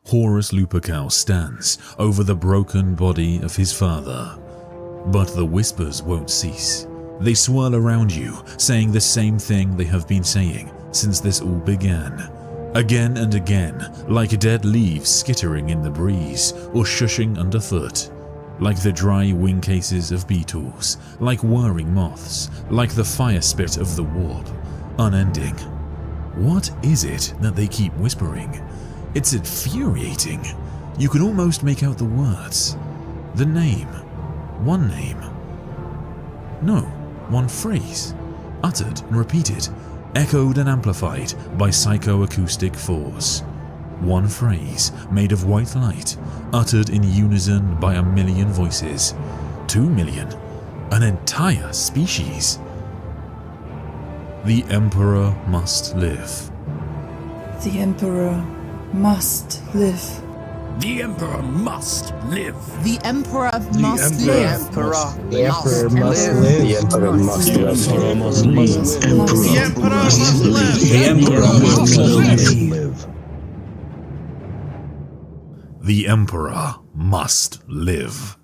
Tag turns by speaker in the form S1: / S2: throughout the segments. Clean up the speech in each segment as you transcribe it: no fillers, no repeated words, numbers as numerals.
S1: Horus Lupercal stands over the broken body of his father. But the whispers won't cease. They swirl around you, saying the same thing they have been saying since this all began. Again and again, like dead leaves skittering in the breeze or shushing underfoot. Like the dry wing cases of beetles, like whirring moths, like the fire spit of the warp, unending. What is it that they keep whispering? It's infuriating. You can almost make out the words. The name. One name. No, one phrase. Uttered and repeated, echoed and amplified by psychoacoustic force. One phrase made of white light, uttered in unison by 1 million voices. 2 million. An entire species. The Emperor must live.
S2: The Emperor must live.
S3: The Emperor must live.
S4: The Emperor must live.
S5: The Emperor must live. The Emperor must live. The Emperor must live. The Emperor must live.
S1: The Emperor must live.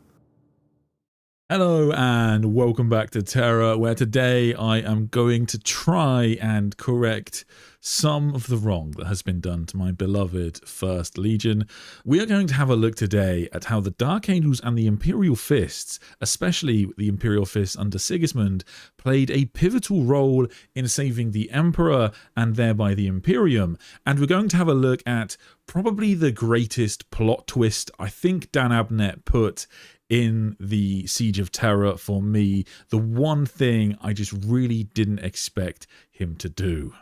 S1: Hello and welcome back to Terra, where today I am going to try and correct some of the wrong that has been done to my beloved First Legion. We are going to have a look today at how the Dark Angels and the Imperial Fists, especially the Imperial Fists under Sigismund, played a pivotal role in saving the Emperor and thereby the Imperium. And we're going to have a look at probably the greatest plot twist I think Dan Abnett put in the Siege of Terra for me. The one thing I just really didn't expect him to do.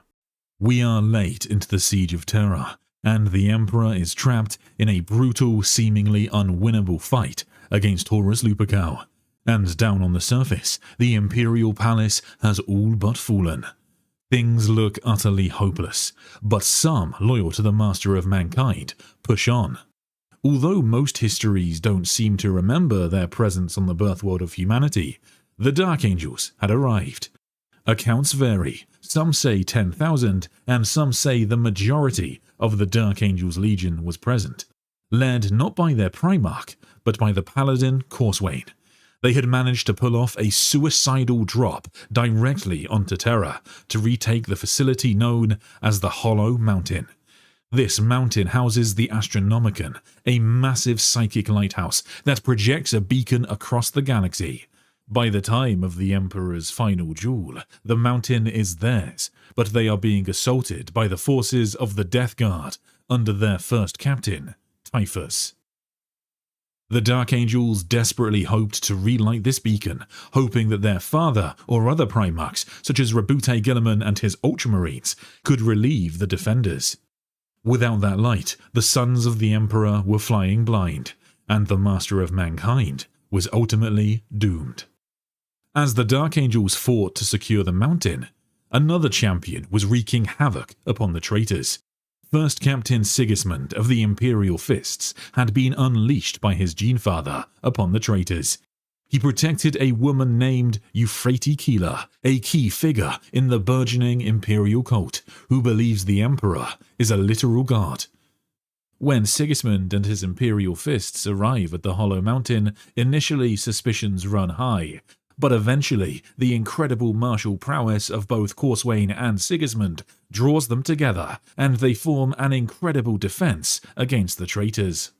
S1: We are late into the Siege of Terra, and the Emperor is trapped in a brutal, seemingly unwinnable fight against Horus Lupercal. And down on the surface, the Imperial Palace has all but fallen. Things look utterly hopeless, but some, loyal to the Master of Mankind, push on. Although most histories don't seem to remember their presence on the birthworld of humanity, the Dark Angels had arrived. Accounts vary. Some say 10,000, and some say the majority of the Dark Angels Legion was present, led not by their Primarch, but by the Paladin Corswain. They had managed to pull off a suicidal drop directly onto Terra to retake the facility known as the Hollow Mountain. This mountain houses the Astronomicon, a massive psychic lighthouse that projects a beacon across the galaxy. By the time of the Emperor's final duel, the mountain is theirs, but they are being assaulted by the forces of the Death Guard under their first captain, Typhus. The Dark Angels desperately hoped to relight this beacon, hoping that their father or other Primarchs, such as Rabute Gilliman and his Ultramarines, could relieve the defenders. Without that light, the sons of the Emperor were flying blind, and the Master of Mankind was ultimately doomed. As the Dark Angels fought to secure the mountain, another champion was wreaking havoc upon the traitors. First Captain Sigismund of the Imperial Fists had been unleashed by his gene-father upon the traitors. He protected a woman named Euphrates Keeler, a key figure in the burgeoning Imperial cult, who believes the Emperor is a literal god. When Sigismund and his Imperial Fists arrive at the Hollow Mountain, initially suspicions run high, but eventually the incredible martial prowess of both Corswain and Sigismund draws them together, and they form an incredible defense against the traitors.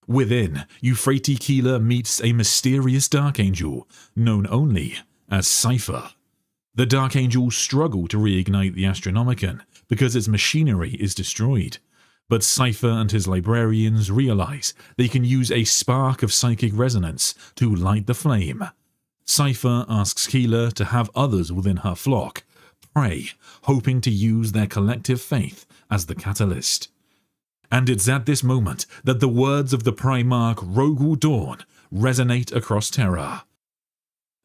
S1: Within, Euphrates Keeler meets a mysterious Dark Angel, known only as Cipher. The Dark Angels struggle to reignite the Astronomicon because its machinery is destroyed, but Cipher and his librarians realize they can use a spark of psychic resonance to light the flame. Cipher asks Keeler to have others within her flock pray, hoping to use their collective faith as the catalyst. And it's at this moment that the words of the Primarch Rogul Dawn resonate across Terra.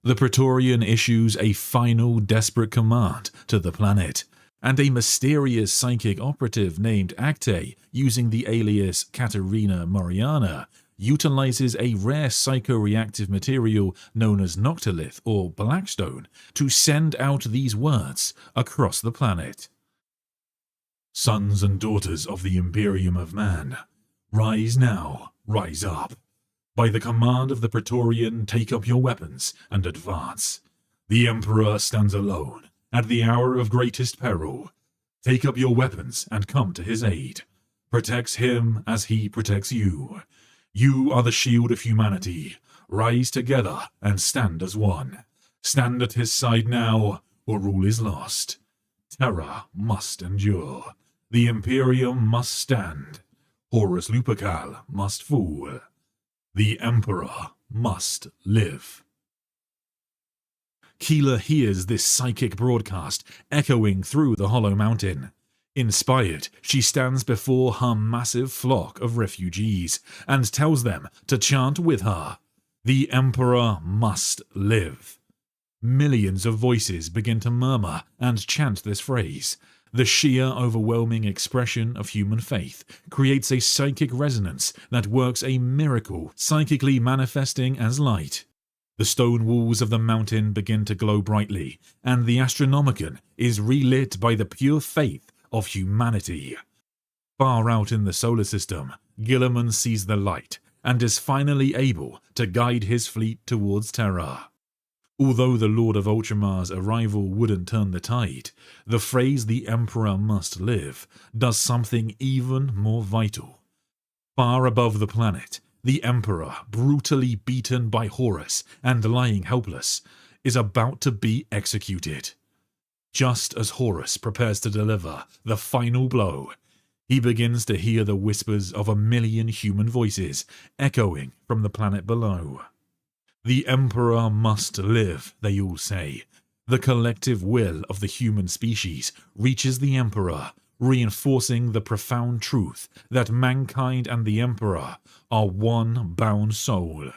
S1: The Praetorian issues a final desperate command to the planet, and a mysterious psychic operative named Acte, using the alias Katerina Moriana, utilizes a rare psychoreactive material known as Noctilith or Blackstone to send out these words across the planet. Sons and daughters of the Imperium of Man, rise now, rise up. By the command of the Praetorian, take up your weapons and advance. The Emperor stands alone at the hour of greatest peril. Take up your weapons and come to his aid. Protects him as he protects you. You are the shield of humanity. Rise together and stand as one. Stand at his side now, or all is lost. Terra must endure. The Imperium must stand. Horus must fall. The Emperor must live. Keela hears this psychic broadcast echoing through the hollow mountain. Inspired, she stands before her massive flock of refugees and tells them to chant with her. The Emperor must live. Millions of voices begin to murmur and chant this phrase. The sheer, overwhelming expression of human faith creates a psychic resonance that works a miracle, psychically manifesting as light. The stone walls of the mountain begin to glow brightly, and the Astronomicon is relit by the pure faith of humanity. Far out in the solar system, Guilliman sees the light and is finally able to guide his fleet towards Terra. Although the Lord of Ultramar's arrival wouldn't turn the tide, the phrase "the Emperor must live" does something even more vital. Far above the planet, the Emperor, brutally beaten by Horus and lying helpless, is about to be executed. Just as Horus prepares to deliver the final blow, he begins to hear the whispers of 1,000,000 human voices echoing from the planet below. The Emperor must live, they all say. The collective will of the human species reaches the Emperor, reinforcing the profound truth that mankind and the Emperor are one bound soul.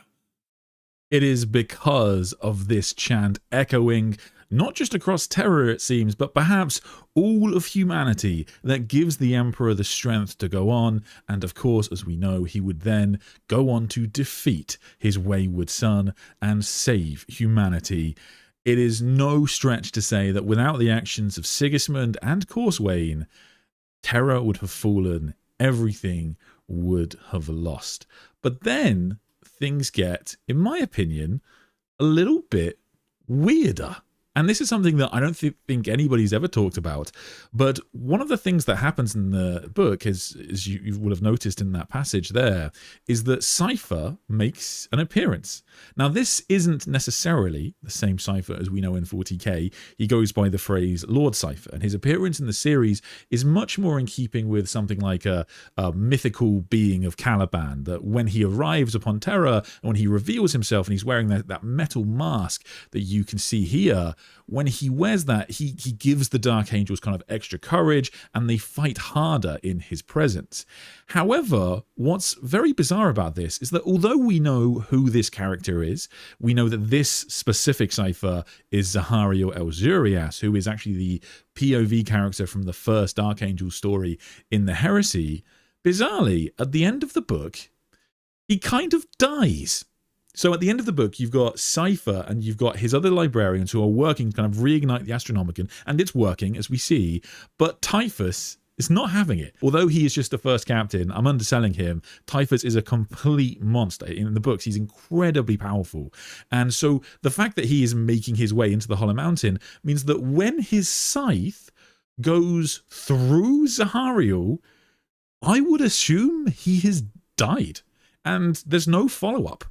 S1: It is because of this chant echoing not just across Terra, it seems, but perhaps all of humanity, that gives the Emperor the strength to go on, and of course, as we know, he would then go on to defeat his wayward son and save humanity. It is no stretch to say that without the actions of Sigismund and Corswain, Terra would have fallen, everything would have lost. But then things get, in my opinion, a little bit weirder. And this is something that I don't think anybody's ever talked about. But one of the things that happens in the book, as you will have noticed in that passage there, is that Cipher makes an appearance. Now, this isn't necessarily the same Cipher as we know in 40K. He goes by the phrase Lord Cipher, and his appearance in the series is much more in keeping with something like a mythical being of Caliban, that when he arrives upon Terra, and when he reveals himself, and he's wearing that metal mask that you can see here, when he wears that, he gives the Dark Angels kind of extra courage, and they fight harder in his presence. However, what's very bizarre about this is that although we know who this character is, we know that this specific Cipher is Zahario El-Zurias, who is actually the POV character from the first Dark Angel story in the Heresy. Bizarrely, at the end of the book, he kind of dies. So at the end of the book, you've got Cipher and you've got his other librarians who are working to kind of reignite the Astronomicon, and it's working, as we see, but Typhus is not having it. Although he is just the first captain, I'm underselling him. Typhus is a complete monster. In the books, he's incredibly powerful. And so the fact that he is making his way into the Hollow Mountain means that when his scythe goes through Zahario, I would assume he has died. And there's no follow-up.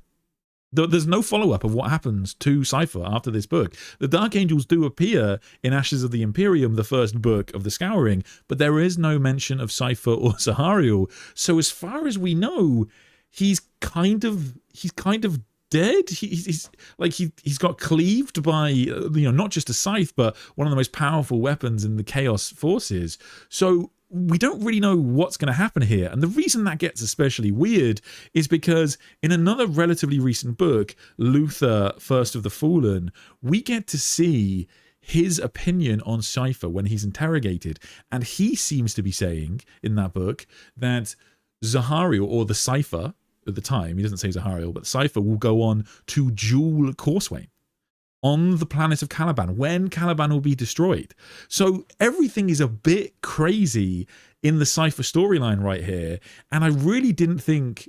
S1: There's no follow-up of what happens to Cipher after this book. The Dark Angels do appear in Ashes of the Imperium, the first book of the Scouring, but there is no mention of Cipher or Zahario. So as far as we know, he's kind of dead. He's got cleaved by not just a scythe, but one of the most powerful weapons in the Chaos forces. So we don't really know what's going to happen here. And the reason that gets especially weird is because in another relatively recent book, Luther, First of the Fallen, we get to see his opinion on Cipher when he's interrogated. And he seems to be saying in that book that Zahario, or the Cipher at the time, he doesn't say Zahario, but Cipher will go on to duel Corswain. on the planet of Caliban, when Caliban will be destroyed. So everything is a bit crazy in the Cipher storyline right here, and I really didn't think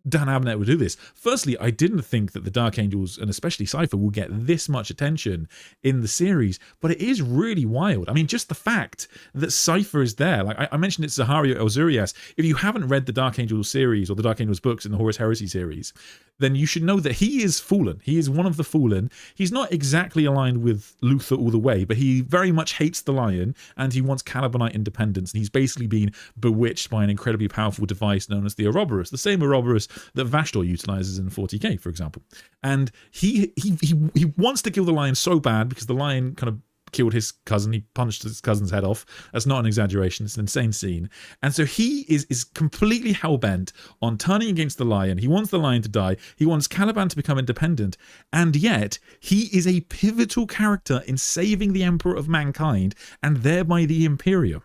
S1: Dan Abnett would do this. Firstly, I didn't think that the Dark Angels, and especially Cipher, will get this much attention in the series, but it is really wild. I mean, just the fact that Cipher is there. Like I mentioned, it's Zahario Elzurias. If you haven't read the Dark Angels series or the Dark Angels books in the Horus Heresy series, then you should know that he is fallen. He is one of the fallen. He's not exactly aligned with Luther all the way, but he very much hates the Lion, and he wants Calibanite independence, and he's basically been bewitched by an incredibly powerful device known as the Ouroboros, the same Ouroboros that Vashdor utilizes in 40K, for example. And he wants to kill the Lion so bad because the Lion kind of killed his cousin. He punched his cousin's head off. That's not an exaggeration. It's an insane scene. And so he is completely hell-bent on turning against the Lion. He wants the Lion to die. He wants Caliban to become independent. And yet, he is a pivotal character in saving the Emperor of Mankind and thereby the Imperium.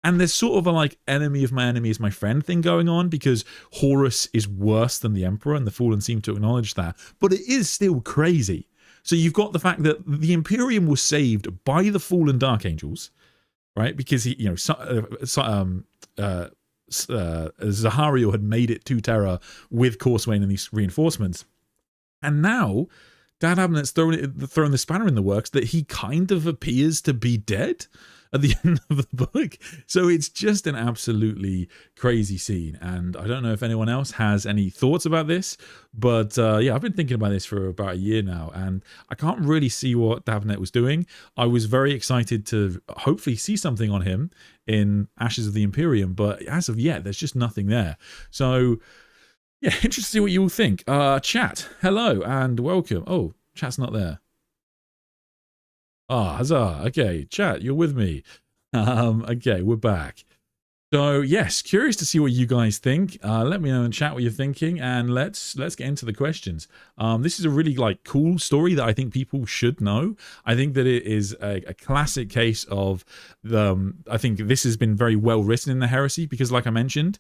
S1: And there's sort of a like enemy of my enemy is my friend thing going on, because Horus is worse than the Emperor, and the Fallen seem to acknowledge that. But it is still crazy. So you've got the fact that the Imperium was saved by the fallen Dark Angels, right? Because he, you know, Zahario had made it to Terra with Corswain and these reinforcements, and now Dan Abnett's thrown the spanner in the works that he kind of appears to be dead at the end of the book. So it's just an absolutely crazy scene, and I don't know if anyone else has any thoughts about this, but yeah, I've been thinking about this for about a year now, and I can't really see what Abnett was doing. I was very excited to hopefully see something on him in Ashes of the Imperium, but as of yet, there's just nothing there. So yeah, interested to see what you all think. Chat, hello and welcome. Oh, chat's not there. Ah, huzzah. Okay, chat, you're with me. Okay, we're back. So yes, curious to see what you guys think. Let me know in chat what you're thinking, and let's get into the questions. This is a really like cool story that I think people should know. I think that it is a classic case of I think this has been very well written in the Heresy, because like I mentioned,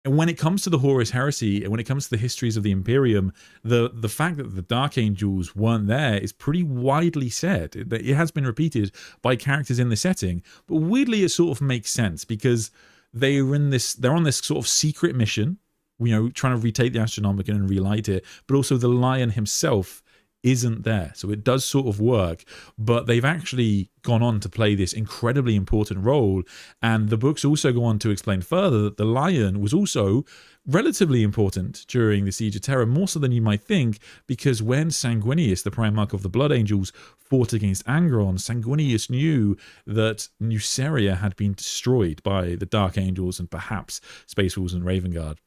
S1: and when it comes to the Horus Heresy, and when it comes to the histories of the Imperium, the fact that the Dark Angels weren't there is pretty widely said. It has been repeated by characters in the setting, but weirdly it sort of makes sense, because they're on this sort of secret mission, you know, trying to retake the Astronomicon and relight it, but also the Lion himself isn't there. So it does sort of work, but they've actually gone on to play this incredibly important role. And the books also go on to explain further that the Lion was also relatively important during the Siege of Terra, more so than you might think, because when Sanguinius, the Primarch of the Blood Angels, fought against Angron, Sanguinius knew that Nuceria had been destroyed by the Dark Angels and perhaps Space Wolves and Raven Guard.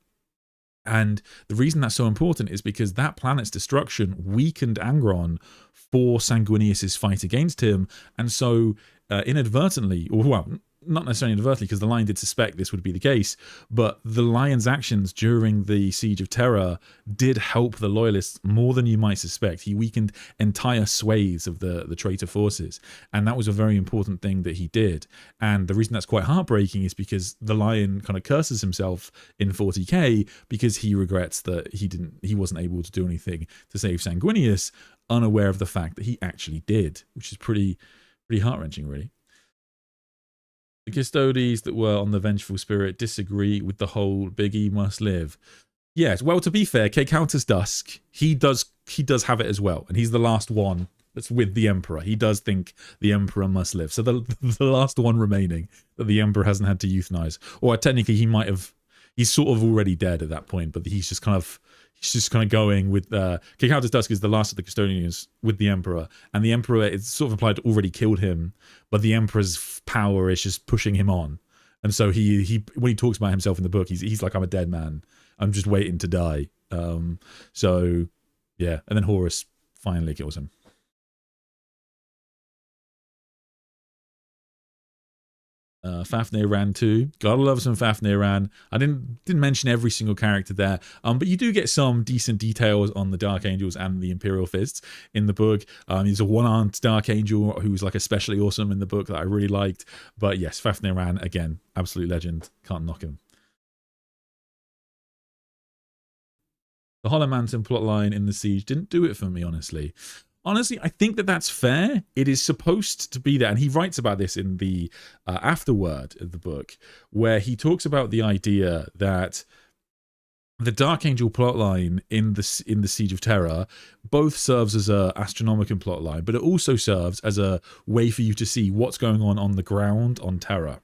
S1: And the reason that's so important is because that planet's destruction weakened Angron for Sanguinius's fight against him. And so inadvertently, or well, not necessarily inadvertently, because the Lion did suspect this would be the case, but the Lion's actions during the Siege of Terra did help the Loyalists more than you might suspect. He weakened entire swathes of the traitor forces, and that was a very important thing that he did. And the reason that's quite heartbreaking is because the Lion kind of curses himself in 40K because he regrets that he wasn't able to do anything to save Sanguinius, unaware of the fact that he actually did, which is pretty heart-wrenching, really. The Custodes that were on the Vengeful Spirit disagree with the whole Big E must live. Yes, well, to be fair, K Counters Dusk, he does have it as well, and he's the last one that's with the Emperor. He does think the Emperor must live. So the last one remaining that the Emperor hasn't had to euthanize, or technically he's sort of already dead at that point, but he's just kind of going with K Counters Dusk is the last of the Custodians with the Emperor, and the Emperor, it's sort of implied, already killed him, but the Emperor's power is just pushing him on. And so he when he talks about himself in the book, he's like, I'm a dead man, I'm just waiting to die. So yeah, and then Horus finally kills him. Fafnir ran too. Gotta love some Fafnir ran. I didn't mention every single character there, but you do get some decent details on the Dark Angels and the Imperial Fists in the book. There's a one-armed Dark Angel who's like especially awesome in the book that I really liked. But yes, Fafnir ran, again, absolute legend. Can't knock him. The Hollow Mountain plotline in the Siege didn't do it for me, honestly. honestly, I think that that's fair. It is supposed to be there. And he writes about this in the afterword of the book, where he talks about the idea that the Dark Angel plotline in the Siege of Terra both serves as a astronomical plotline, but it also serves as a way for you to see what's going on the ground on Terra.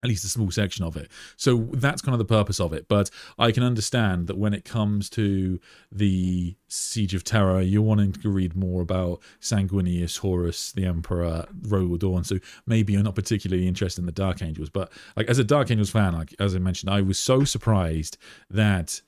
S1: At least a small section of it. So that's kind of the purpose of it. But I can understand that when it comes to the Siege of Terra, you're wanting to read more about Sanguinius, Horus, the Emperor, Rogal Dawn. So maybe you're not particularly interested in the Dark Angels. But like as a Dark Angels fan, like as I mentioned, I was so surprised that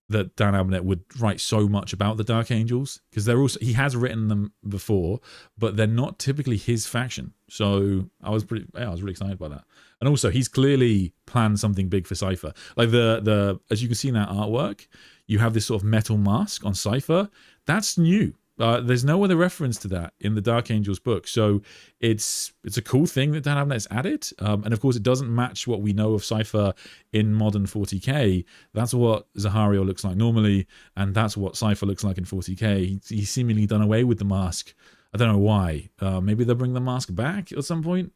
S1: Dan Abnett would write so much about the Dark Angels, because they're also, he has written them before, but they're not typically his faction. So I was really excited by that. And also he's clearly planned something big for Cipher. Like the as you can see in that artwork, you have this sort of metal mask on Cipher. That's new. There's no other reference to that in the Dark Angels book, so it's a cool thing that Dan Abnett's added. And of course, it doesn't match what we know of Cipher in modern 40k. That's what Zahariel looks like normally, and that's what Cipher looks like in 40k. He's seemingly done away with the mask. I don't know why. Maybe they'll bring the mask back at some point.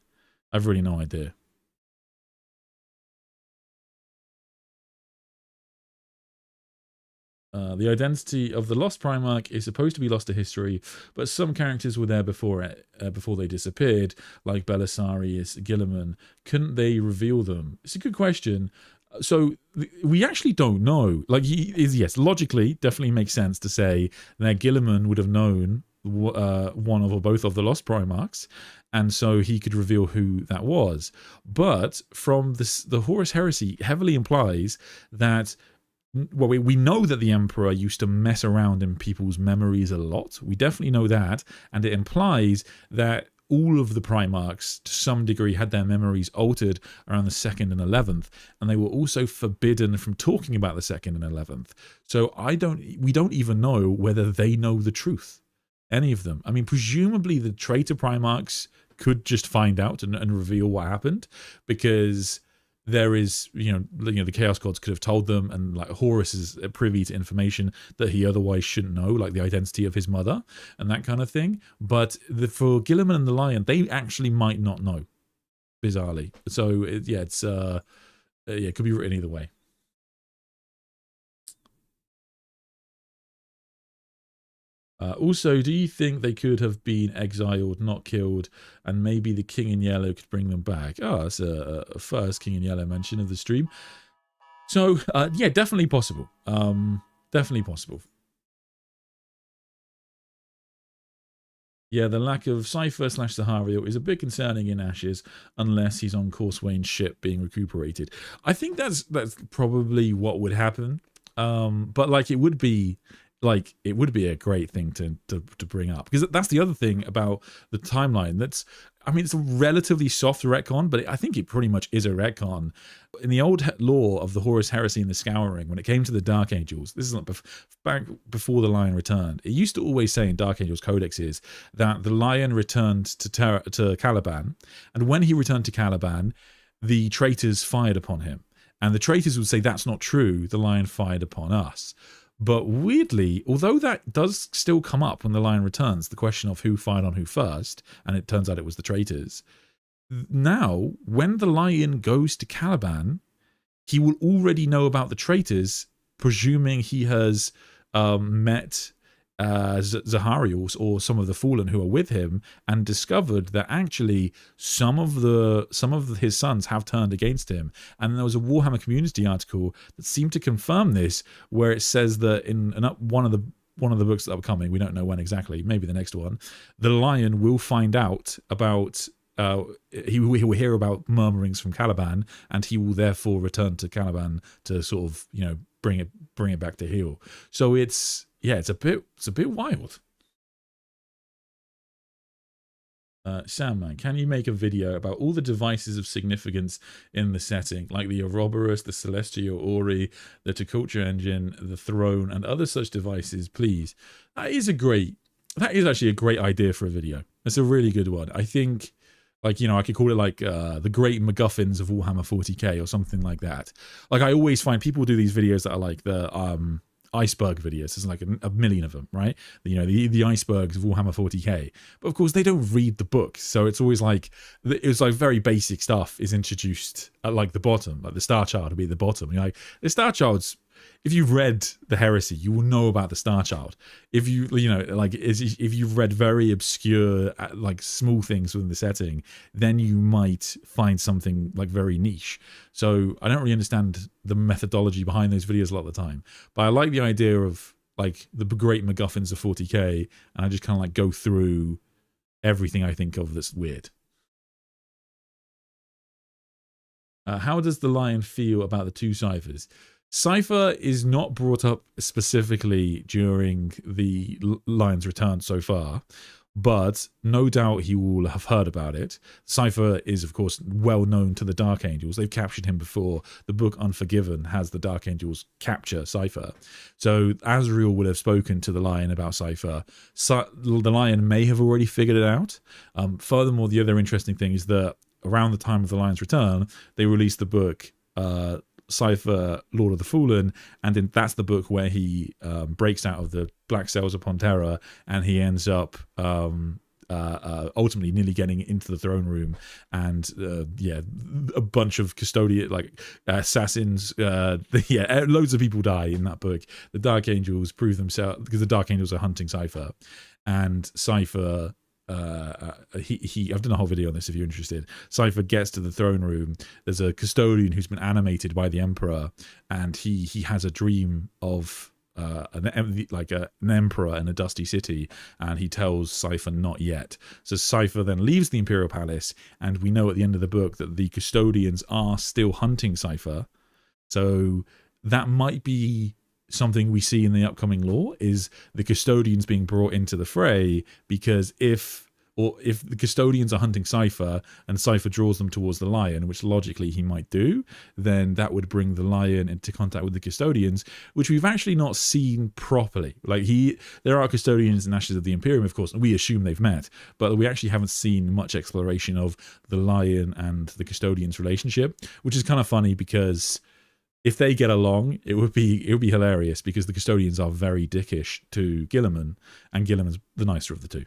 S1: I've really no idea. The identity of the Lost Primarch is supposed to be lost to history, but some characters were there before they disappeared, like Belisarius, Guilliman. Couldn't they reveal them? It's a good question. So we actually don't know. Like, yes, logically, definitely makes sense to say that Guilliman would have known one of or both of the Lost Primarchs, and so he could reveal who that was. But from the Horus Heresy heavily implies that, well, we know that the Emperor used to mess around in people's memories a lot. We definitely know that. And it implies that all of the Primarchs, to some degree, had their memories altered around the 2nd and 11th. And they were also forbidden from talking about the 2nd and 11th. So we don't even know whether they know the truth. Any of them. I mean, presumably the traitor Primarchs could just find out and reveal what happened, because there is, the Chaos Gods could have told them, and like Horus is privy to information that he otherwise shouldn't know, like the identity of his mother and that kind of thing. But for Guilliman and the Lion, they actually might not know, bizarrely. So it could be written either way. Also, do you think they could have been exiled, not killed, and maybe the King in Yellow could bring them back? Oh, that's a first King in Yellow mention of the stream. So, yeah, definitely possible. Definitely possible. Yeah, the lack of Cipher / Zahariel is a bit concerning in Ashes, unless he's on Corswain's ship being recuperated. I think that's probably what would happen. But like it would be a great thing to bring up, because that's the other thing about the timeline. It's a relatively soft retcon, but I think it pretty much is a retcon. In the old lore of the Horus Heresy and the Scouring, when it came to the Dark Angels, this is not back before the Lion returned. It used to always say in Dark Angels codexes that the Lion returned to Caliban, and when he returned to Caliban, the traitors fired upon him, and the traitors would say that's not true. The Lion fired upon us. But weirdly, although that does still come up when the Lion returns, the question of who fired on who first, and it turns out it was the traitors, now, when the Lion goes to Caliban, he will already know about the traitors, presuming he has met Zahariel or some of the Fallen who are with him, and discovered that actually some of his sons have turned against him. And there was a Warhammer community article that seemed to confirm this, where it says that in one of the books that are coming, we don't know when exactly, maybe the next one, the Lion will find out about he will hear about murmurings from Caliban, and he will therefore return to Caliban to sort of bring it back to heel. So it's a bit wild. Sandman, can you make a video about all the devices of significance in the setting, like the Ouroboros, the Celestial Ori, the Tukultra Engine, the Throne, and other such devices, please? That is actually a great idea for a video. It's a really good one. I think, I could call it the Great MacGuffins of Warhammer 40k or something like that. Like, I always find people do these videos that are like the iceberg videos. There's like a million of them, right? You know, the icebergs of Warhammer 40K. But of course, they don't read the book, so it's always like very basic stuff is introduced at like the bottom, like the Star Child will be at the bottom. You're like, the Star Child's. If you've read the Heresy, you will know about the Star Child. If you know, like, if you've read very obscure, like, small things within the setting, then you might find something like very niche. So I don't really understand the methodology behind those videos a lot of the time, but I like the idea of like the great MacGuffins of 40K, and I just kind of like go through everything I think of that's weird. How does the Lion feel about the two ciphers? Cipher is not brought up specifically during the Lion's return so far, but no doubt he will have heard about it. Cipher is, of course, well known to the Dark Angels. They've captured him before. The book Unforgiven has the Dark Angels capture Cipher. So Azrael would have spoken to the Lion about Cipher. The Lion may have already figured it out. Furthermore, the other interesting thing is that around the time of the Lion's return, they released the book Cipher, Lord of the Fallen, and then that's the book where he breaks out of the Black Cells upon Terra, and he ends up ultimately nearly getting into the throne room, and yeah, a bunch of custodian, like assassins, loads of people die in that book. The Dark Angels prove themselves, because the Dark Angels are hunting Cipher, and Cipher, I've done a whole video on this if you're interested. Cipher gets to the throne room. There's a custodian who's been animated by the Emperor, and he has a dream of an emperor in a dusty city, and he tells Cipher not yet. So Cipher then leaves the Imperial Palace, and we know at the end of the book that the custodians are still hunting Cipher. So that might be something we see in the upcoming lore, is the custodians being brought into the fray, because if the custodians are hunting Cipher and Cipher draws them towards the Lion, which logically he might do, then that would bring the Lion into contact with the custodians, which we've actually not seen properly. Like, there are custodians in Ashes of the Imperium, of course, and we assume they've met, but we actually haven't seen much exploration of the Lion and the custodians' relationship, which is kind of funny, because if they get along, it would be hilarious, because the custodians are very dickish to Guilliman, and Guilliman's the nicer of the two.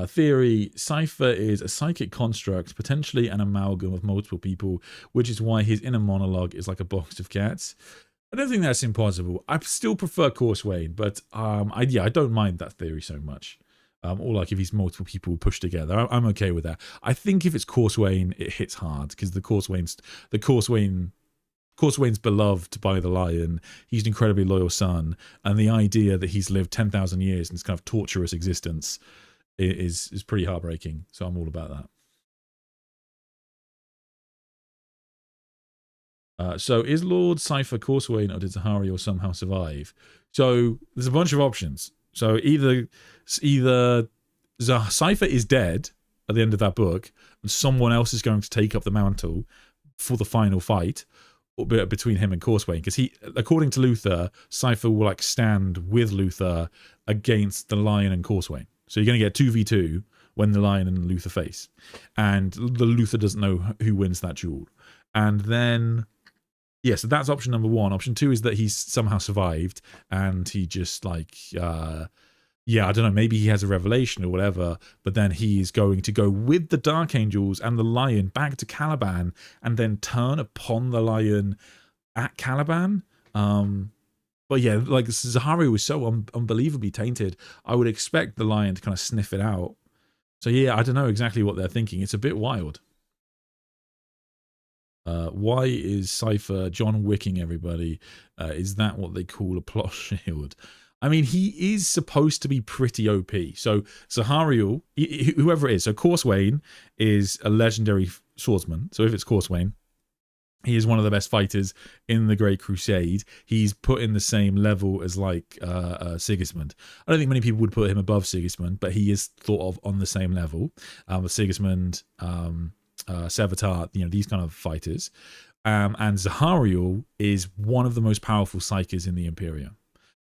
S1: Theory: Cipher is a psychic construct, potentially an amalgam of multiple people, which is why his inner monologue is like a box of cats. I don't think that's impossible. I still prefer Corswain, but I don't mind that theory so much. Or like if he's multiple people pushed together, I'm okay with that. I think if it's Corswain, it hits hard, because Corswain's beloved by the Lion. He's an incredibly loyal son, and the idea that he's lived 10,000 years in this kind of torturous existence is pretty heartbreaking. So I'm all about that. So is Lord Cipher Corswain, or did Zahariel somehow survive? So there's a bunch of options. So either Cipher is dead at the end of that book, and someone else is going to take up the mantle for the final fight between him and Corswain, because according to Luther, Cipher will like stand with Luther against the Lion and Corswain. So you're going to get 2v2 when the Lion and Luther face, and the Luther doesn't know who wins that duel. And then, yeah, so that's option number one. Option two is that he's somehow survived, and he just like, I don't know, maybe he has a revelation or whatever, but then he's going to go with the Dark Angels and the Lion back to Caliban, and then turn upon the Lion at Caliban. But yeah, like, Zahari was so unbelievably tainted, I would expect the Lion to kind of sniff it out. So yeah, I don't know exactly what they're thinking. It's a bit wild. Why is Cipher John Wicking everybody? Is that what they call a plot shield? I mean, he is supposed to be pretty OP. So Zahariel, whoever it is, so Corswain is a legendary swordsman. So if it's Corswain, he is one of the best fighters in the Great Crusade. He's put in the same level as like Sigismund. I don't think many people would put him above Sigismund, but he is thought of on the same level with Sigismund, Sevatar, these kind of fighters. And Zahariel is one of the most powerful psykers in the Imperium.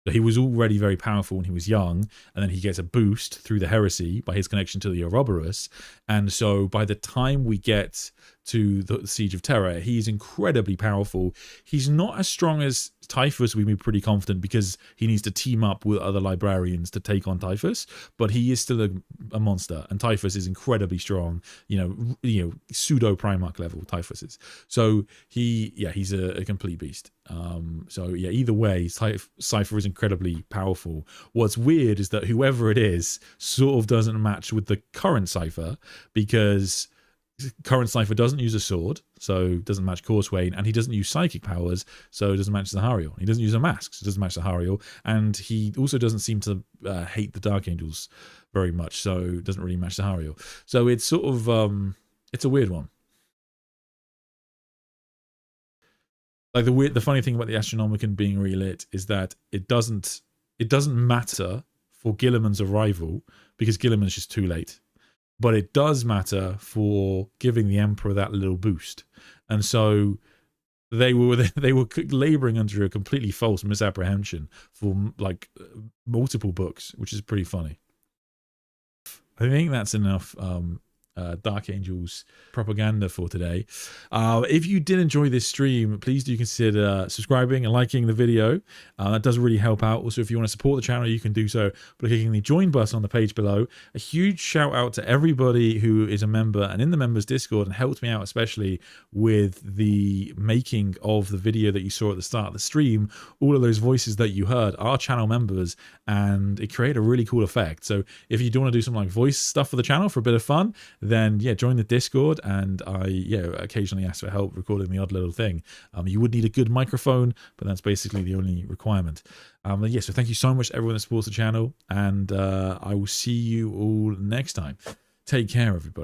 S1: So he was already very powerful when he was young, and then he gets a boost through the Heresy by his connection to the Ouroboros. And so by the time we get to the Siege of Terra. He's incredibly powerful. He's not as strong as Typhus, we'd be pretty confident, because he needs to team up with other librarians to take on Typhus, but he is still a monster, and Typhus is incredibly strong, you know, pseudo Primarch level Typhus is. So he's a complete beast. So yeah, either way, Cipher is incredibly powerful. What's weird is that whoever it is sort of doesn't match with the current Cipher, because current Cipher doesn't use a sword, so doesn't match Corswain, and he doesn't use psychic powers, so it doesn't match Zahariel. He doesn't use a mask, so it doesn't match Zahariel, and he also doesn't seem to hate the Dark Angels very much, so it doesn't really match Zahariel. So it's sort of it's a weird one. Like the funny thing about the Astronomicon being relit is that it doesn't matter for Guilliman's arrival, because Guilliman's just too late. But it does matter for giving the Emperor that little boost. And so they were laboring under a completely false misapprehension for like multiple books, which is pretty funny. I think that's enough Dark Angels propaganda for today. If you did enjoy this stream, please do consider subscribing and liking the video. That does really help out. Also, if you want to support the channel, you can do so by clicking the join button on the page below. A huge shout out to everybody who is a member and in the members Discord and helped me out, especially with the making of the video that you saw at the start of the stream. All of those voices that you heard are channel members, and it created a really cool effect. So if you do want to do some like voice stuff for the channel for a bit of fun, then yeah, join the Discord, and I occasionally ask for help recording the odd little thing. You would need a good microphone, but that's basically the only requirement. Yeah, so thank you so much to everyone that supports the channel, and I will see you all next time. Take care, everybody.